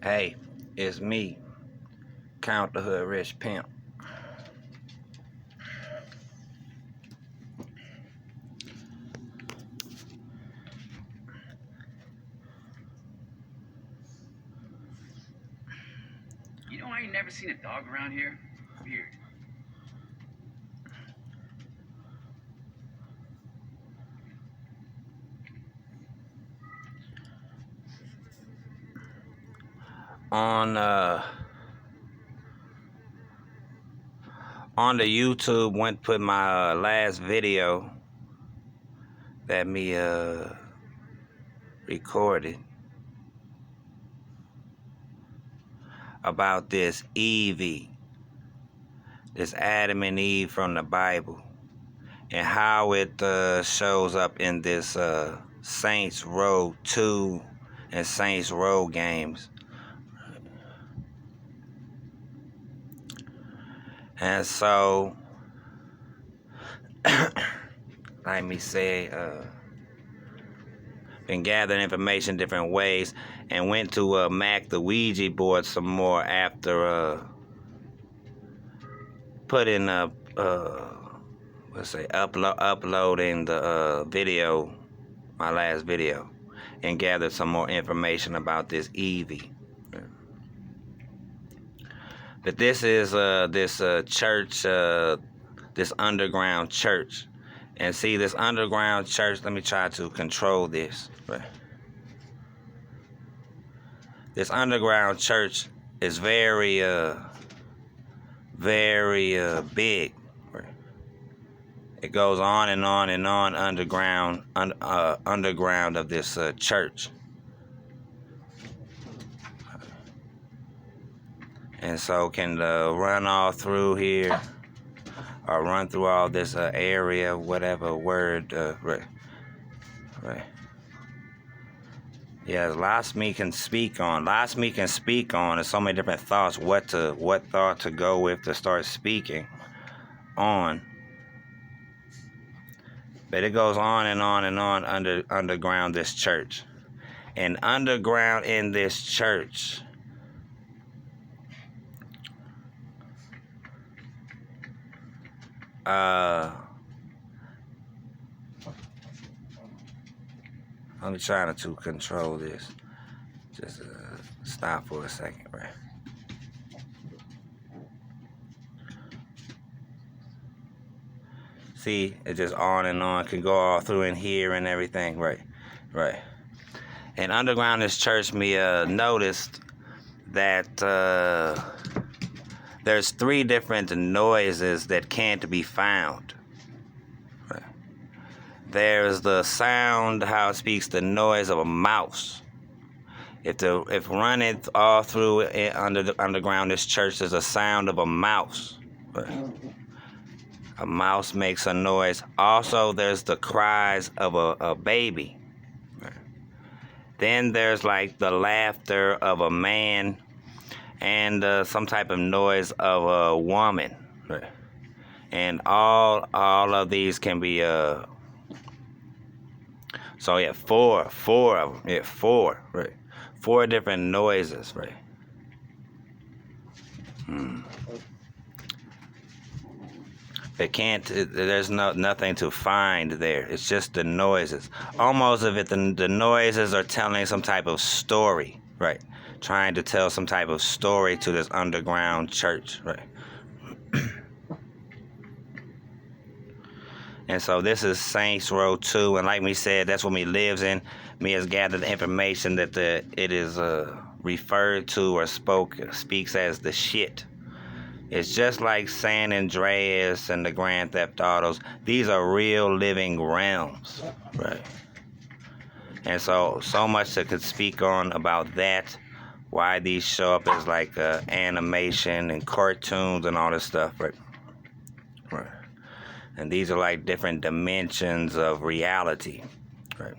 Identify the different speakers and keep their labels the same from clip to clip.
Speaker 1: Hey, it's me, Count the HOODRiCH Pimp.
Speaker 2: You know, I ain't never seen a dog around here. Weird.
Speaker 1: On the YouTube, went put my last video that me recorded about this Evie, this Adam and Eve from the Bible, and how it shows up in this Saints Row 2 and Saints Row games. And so, like me say, been gathering information different ways, and went to Mac the Ouija board some more after putting up uploading the video, my last video, and gathered some more information about this Evie. But this is this church, this underground church. And see, this underground church, let me try to control this. This underground church is very big. It goes on and on and on underground of this church. And so can run all through here, or run through all this area, whatever word, right. Yeah, lots me can speak on. Lots me can speak on. There's so many different thoughts, what thought to go with to start speaking on. But it goes on and on and on underground this church. And underground in this church, I'm trying to control this. Just stop for a second, right? See, it just on and on, can go all through in here and everything, right? And underground this church, me noticed that there's 3 different noises that can't be found. Right. There's the sound, how it speaks, the noise of a mouse. If running all through underground this church, there's a sound of a mouse. Right. A mouse makes a noise. Also, there's the cries of a baby. Right. Then there's like the laughter of a man, and some type of noise of a woman. Right. And all of these can be so yeah, four of them. Yeah, 4, right. 4 different noises, right. It can't. There's nothing to find there. It's just the noises. Almost of it, the noises are telling some type of story, right? Trying to tell some type of story to this underground church, right? And so this is Saints Row 2, and like we said, that's what me lives in. Me has gathered the information that it is referred to or speaks as the shit. It's just like San Andreas and the Grand Theft Autos. These are real living realms, right? And so much that could speak on about that. Why these show up as like animation and cartoons and all this stuff, right? Right. And these are like different dimensions of reality, right?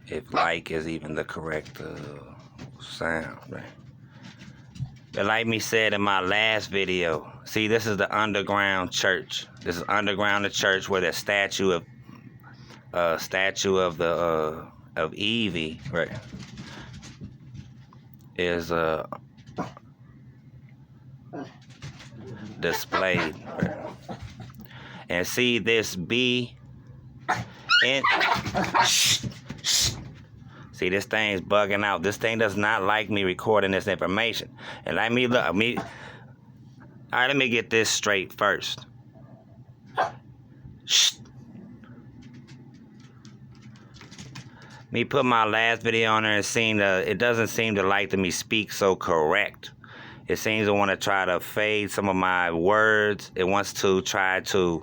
Speaker 1: If like is even the correct sound, right? But like me said in my last video, see, this is the underground church. This is underground the church where the statue of the of Evie, right, is displayed, right? And see this B in. See, this thing's bugging out. This thing does not like me recording this information. And let me look. All right, let me get this straight first. Shh. Me put my last video on there and it doesn't seem to like me speak so correct. It seems to want to try to fade some of my words. It wants to try to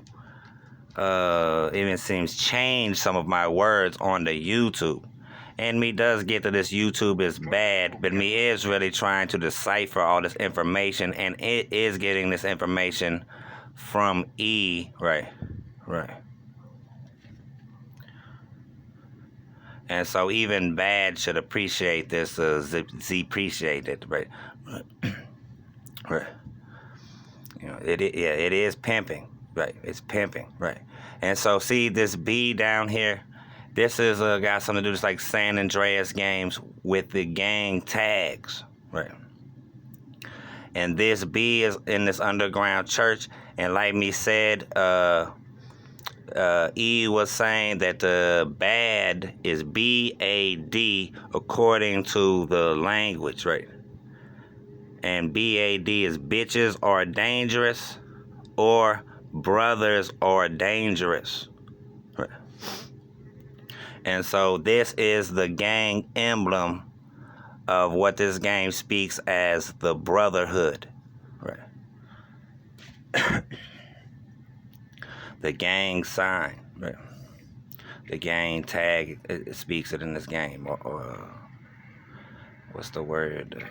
Speaker 1: even seems change some of my words on the YouTube. And me does get that this YouTube is bad, but me is really trying to decipher all this information, and it is getting this information from E, right. And so even bad should appreciate this, Z appreciate it, right. Right. You know, it is pimping, right. It's pimping, right. And so see this B down here. This is got something to do with like San Andreas games with the gang tags, right? And this B is in this underground church, and like me said, E was saying that the bad is B-A-D according to the language, right? And B-A-D is bitches are dangerous, or brothers are dangerous, right? And so this is the gang emblem of what this game speaks as the brotherhood, right? The gang sign, right? The gang tag, it speaks it in this game, or what's the word?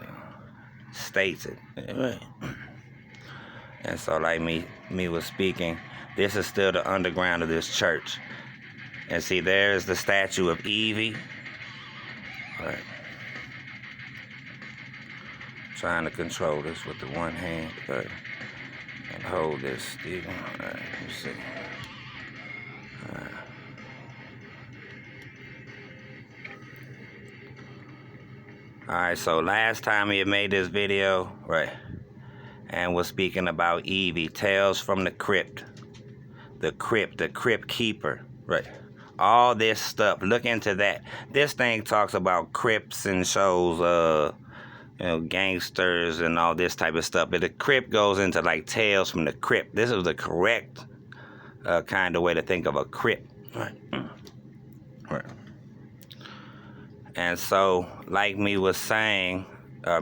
Speaker 1: States it, right? And so like me was speaking, this is still the underground of this church. And see, there's the statue of Evie. All right. Trying to control this with the one hand, right? And hold this still. All right, let me see. All right. All right, so last time he had made this video, right, and was speaking about Evie, Tales from the Crypt. The Crypt Keeper, right? All this stuff, look into that. This thing talks about Crips and shows, you know, gangsters and all this type of stuff. But the Crypt goes into like Tales from the Crypt. This is the correct kind of way to think of a Crypt, right? Right. And so, like me was saying,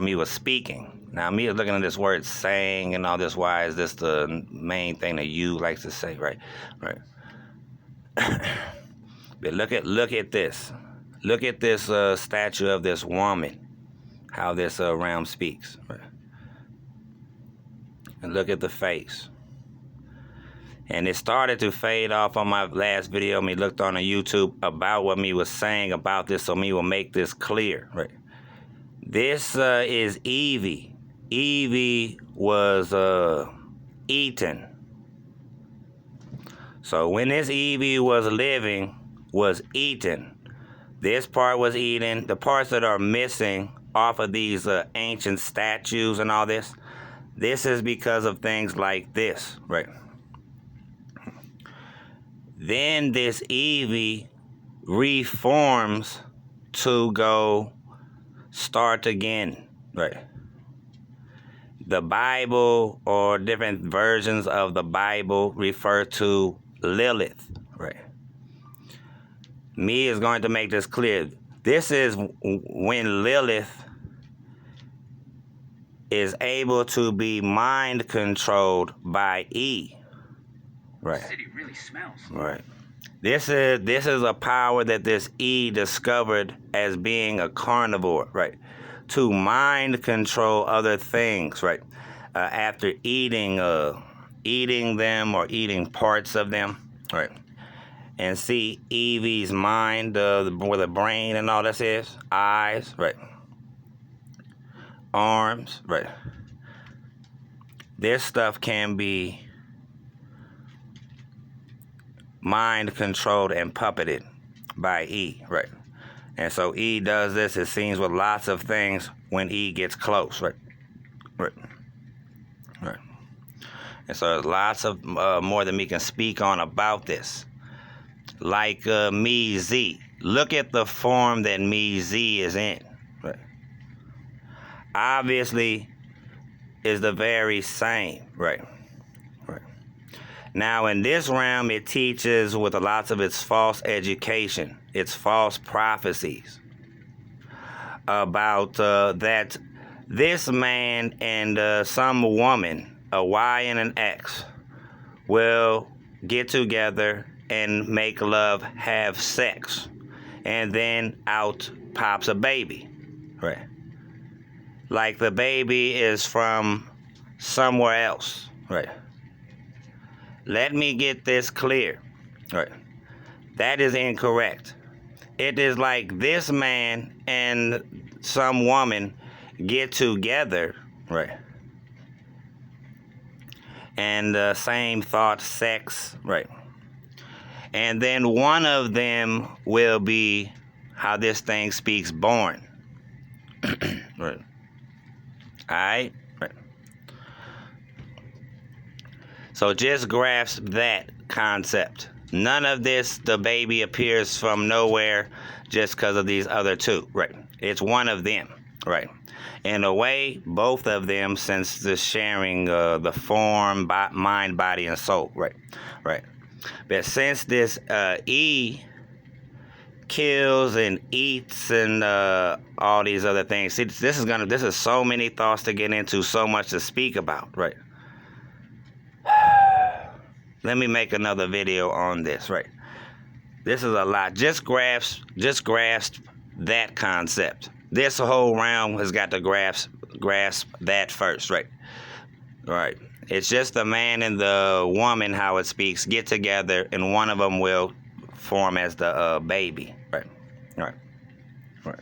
Speaker 1: me was speaking. Now, me is looking at this word saying and all this. Why is this the main thing that you likes to say, right? Right. But look at this. Look at this statue of this woman. How this realm speaks. Right? And look at the face. And it started to fade off on my last video. Me looked on the YouTube about what me was saying about this, so me will make this clear. Right? This is Evie. Evie was eaten. So when this Evie was living, was eaten. This part was eaten. The parts that are missing off of these ancient statues and all this, this is because of things like this, right? Then this Evie reforms to go start again, right? The Bible or different versions of the Bible refer to Lilith, right? Me is going to make this clear. This is when Lilith is able to be mind controlled by E. Right.
Speaker 2: The city really smells.
Speaker 1: Right. This is a power that this E discovered as being a carnivore, right? To mind control other things, right? After eating them or eating parts of them, right? And see Evie's mind, where the brain and all this is, eyes, right? Arms, right? This stuff can be mind controlled and puppeted by E, right? And so E does this, it seems, with lots of things when E gets close, right? Right. Right. And so there's lots of more than we can speak on about this. Like Me Z. Look at the form that Me Z is in. Right. Obviously, is the very same. Right. Right. Now, in this realm, it teaches with lots of its false education, its false prophecies about that this man and some woman, a Y and an X, will get together and make love, have sex, and then out pops a baby, right? Like the baby is from somewhere else, right? Let me get this clear, right? That is incorrect. It is like this man and some woman get together, right? And same thought, sex, right? And then one of them will be, how this thing speaks, born. Right. Alright? Right. So just grasp that concept. None of this, the baby appears from nowhere just because of these other two. Right. It's one of them. Right. In a way, both of them, since the sharing the form, mind, body, and soul. Right. Right. But since this E kills and eats and all these other things, see, this is so many thoughts to get into, so much to speak about, right? Let me make another video on this, right? This is a lot. Just grasp that concept. This whole realm has got to grasp that first, right? Right. It's just the man and the woman, how it speaks, get together, and one of them will form as the baby. Right. Right. Right.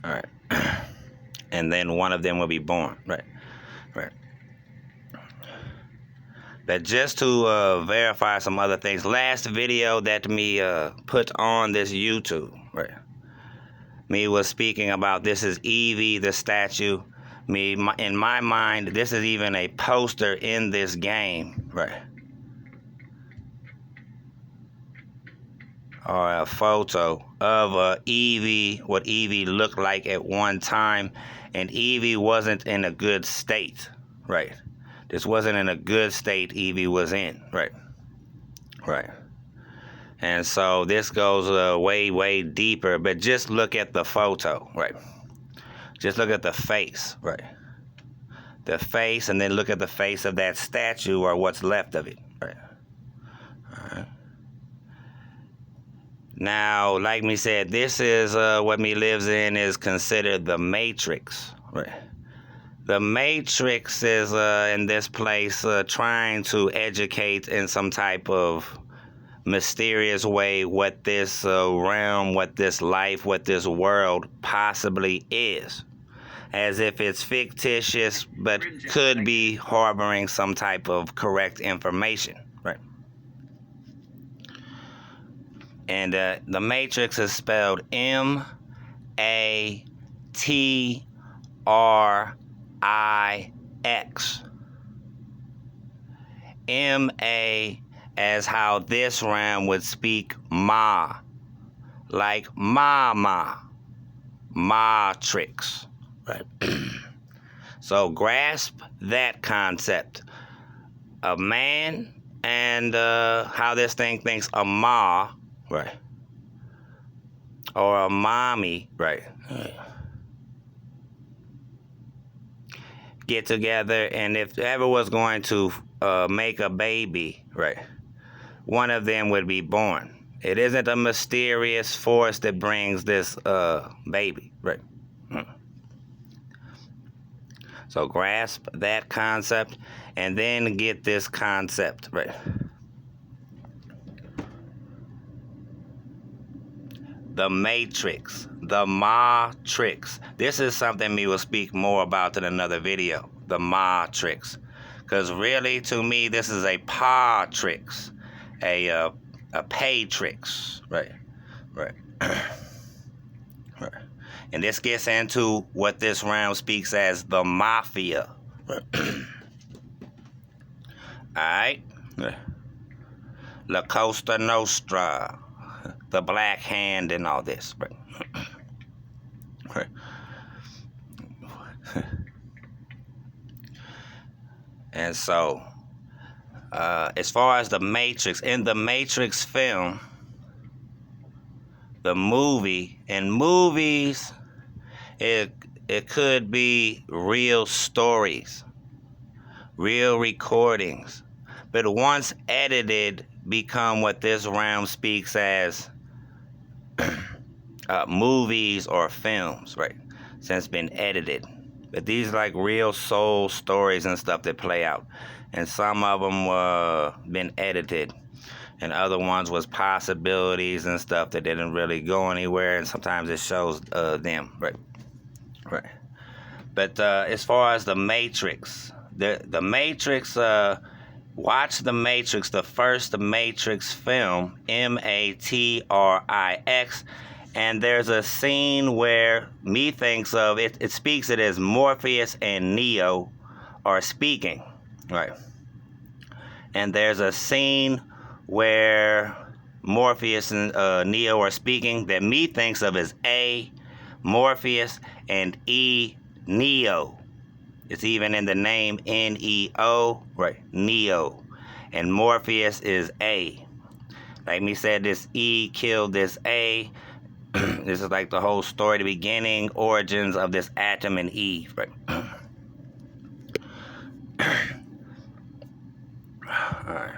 Speaker 1: All right. And then one of them will be born. Right. Right. But just to verify some other things, last video that me put on this YouTube, right? Me was speaking about this is Evie, the statue. In my mind, this is even a poster in this game, right? Or a photo of Evie, what Evie looked like at one time, and Evie wasn't in a good state, right? This wasn't in a good state Evie was in, right? Right. And so this goes way, way deeper, but just look at the photo, right? Just look at the face, right? The face, and then look at the face of that statue or what's left of it, right? All right. Now, like me said, this is what me lives in is considered the Matrix, right? The Matrix is in this place trying to educate in some type of mysterious way what this realm, what this life, what this world possibly is. As if it's fictitious, but could be harboring some type of correct information, right? And the Matrix is spelled M-A-T-R-I-X. M-A as how this realm would speak Ma. Like Mama. Matrix. Right. So grasp that concept. A man and how this thing thinks a ma, right? Or a mommy, right? Get together, and if ever was going to make a baby, right, one of them would be born. It isn't a mysterious force that brings this baby, right? So grasp that concept and then get this concept, right? The Matrix, the Matrix. This is something we will speak more about in another video, the Matrix. Because really, to me, this is a Patrix, a Paytrix, right? Right. Right. And this gets into what this round speaks as the mafia. Alright? La Costa Nostra, the Black Hand, and all this. Right. And so, as far as the Matrix, in the Matrix film, the movie, in movies, it could be real stories, real recordings, but once edited, become what this round speaks as movies or films, right? Since been edited. But these are like real soul stories and stuff that play out. And some of them been edited. And other ones was possibilities and stuff that didn't really go anywhere. And sometimes it shows them, right? Right. But as far as the Matrix, the Matrix, watch the Matrix, the first Matrix film, Matrix, and there's a scene where me thinks of it. It speaks it as Morpheus and Neo are speaking, right? And there's a scene where Morpheus and Neo are speaking that me thinks of as A, Morpheus, and E, Neo. It's even in the name Neo, right? Neo. And Morpheus is A. Like me said, this E killed this A. This is like the whole story, the beginning, origins of this Adam and Eve, right? Alright.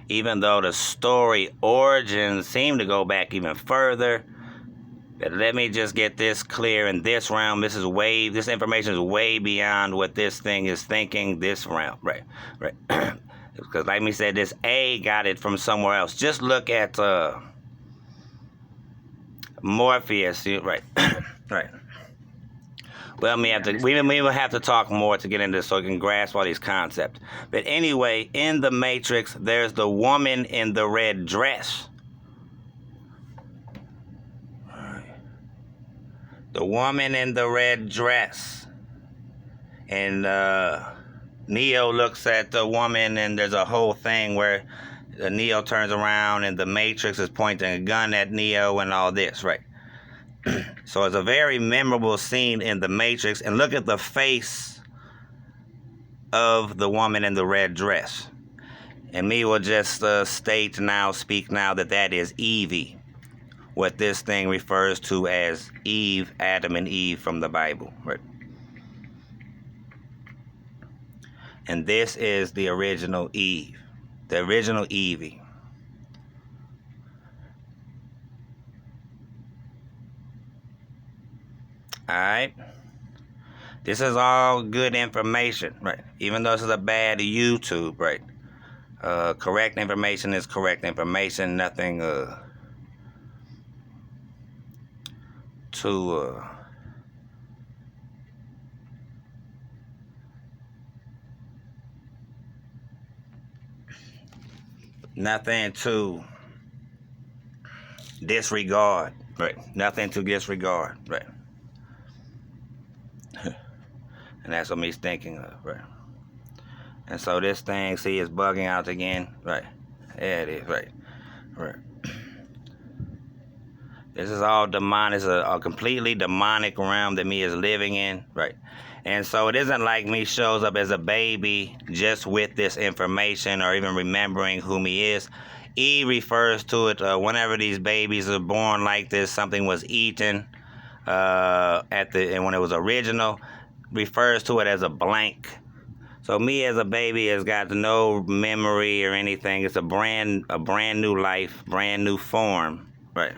Speaker 1: Even though the story origins seem to go back even further, but let me just get this clear in this round. This information is way beyond what this thing is thinking this round, right? Because like me said, this A got it from somewhere else. Just look at Morpheus, right? Right. Well, we will have to talk more to get into this so you can grasp all these concepts. But anyway, in the Matrix, there's the woman in the red dress. The woman in the red dress. And Neo looks at the woman, and there's a whole thing where Neo turns around and the Matrix is pointing a gun at Neo and all this, right? So it's a very memorable scene in the Matrix. And look at the face of the woman in the red dress. And me will just speak now that that is Evie. What this thing refers to as Eve, Adam and Eve from the Bible, right? And this is the original Eve, the original Evie. Alright? This is all good information, right? Even though this is a bad YouTube, right? Correct information is correct information. Nothing nothing to disregard, right? Nothing to disregard, right? And that's what me's thinking of, right? And so this thing, see, is bugging out again, right? There it is, right? Right. This is all demonic. It's a completely demonic realm that me is living in, right? And so it isn't like me shows up as a baby just with this information or even remembering who me is. E refers to it whenever these babies are born like this, something was eaten and when it was original, refers to it as a blank. So me as a baby has got no memory or anything. It's a brand new life, brand new form, right?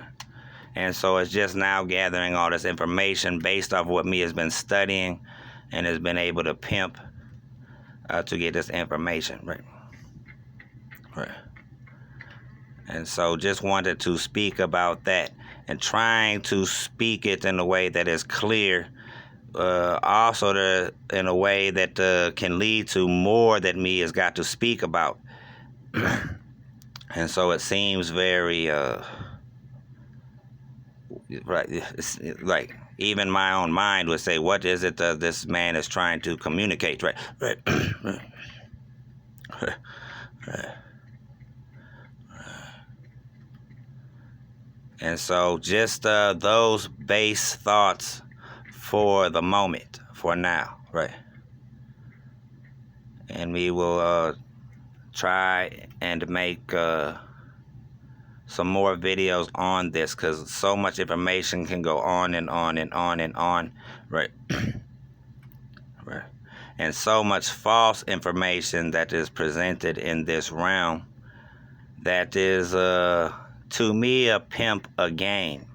Speaker 1: And so it's just now gathering all this information based off what me has been studying and has been able to pimp to get this information, right? Right. And so just wanted to speak about that and trying to speak it in a way that is clear, also in a way that can lead to more that me has got to speak about. And so it seems very right, right. Even my own mind would say, what is it this man is trying to communicate? Right, right, right, right. And so just those base thoughts for the moment, for now, right? And we will try and make some more videos on this, because so much information can go on and on and on and on, right? Right. And so much false information that is presented in this realm that is, to me, a pimp a game.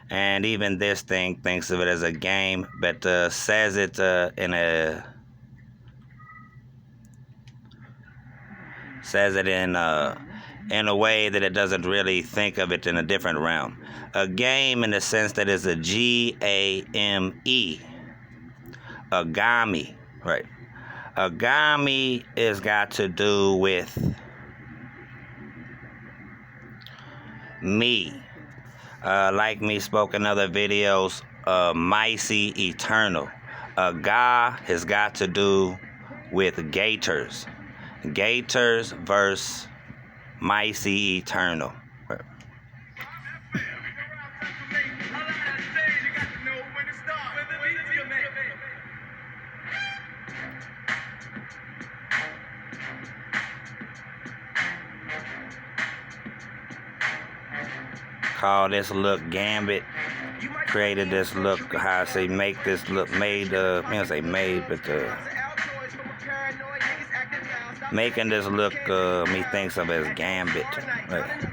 Speaker 1: And even this thing thinks of it as a game, but says it in a way that it doesn't really think of it in a different realm. A game in the sense that it's a G-A-M-E. Agami, right? Agami is got to do with me. Like me spoke in other videos, Micey Eternal. Aga has got to do with Gators. Gators versus Micey Eternal. Call this look Gambit. Created this look, how I say, make this look, made, I don't say made, but making this look, me thinks of as Gambit, right?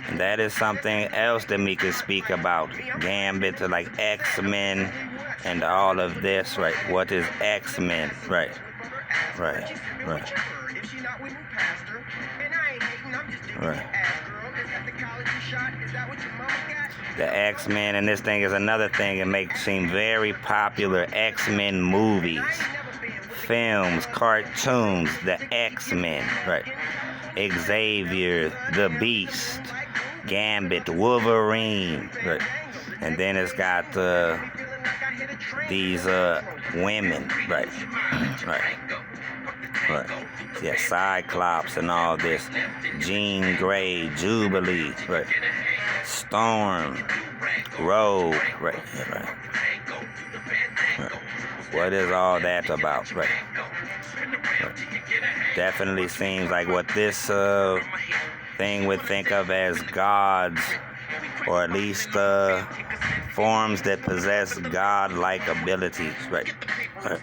Speaker 1: And that is something else that me can speak about. Gambit, like X-Men and all of this, right? What is X-Men, right? Right, right. Right. The X-Men, and this thing is another thing that makes seem very popular. X-Men movies, films, cartoons, the X-Men, right? Xavier, the Beast, Gambit, Wolverine, right? And then it's got these women, right? Right. Right. Yeah, Cyclops and all this. Jean Grey, Jubilee, right? Storm, Rogue, right? Right. Right. What is all that about, right? Right. Definitely seems like what this thing would think of as gods, or at least forms that possess god-like abilities, right? Right.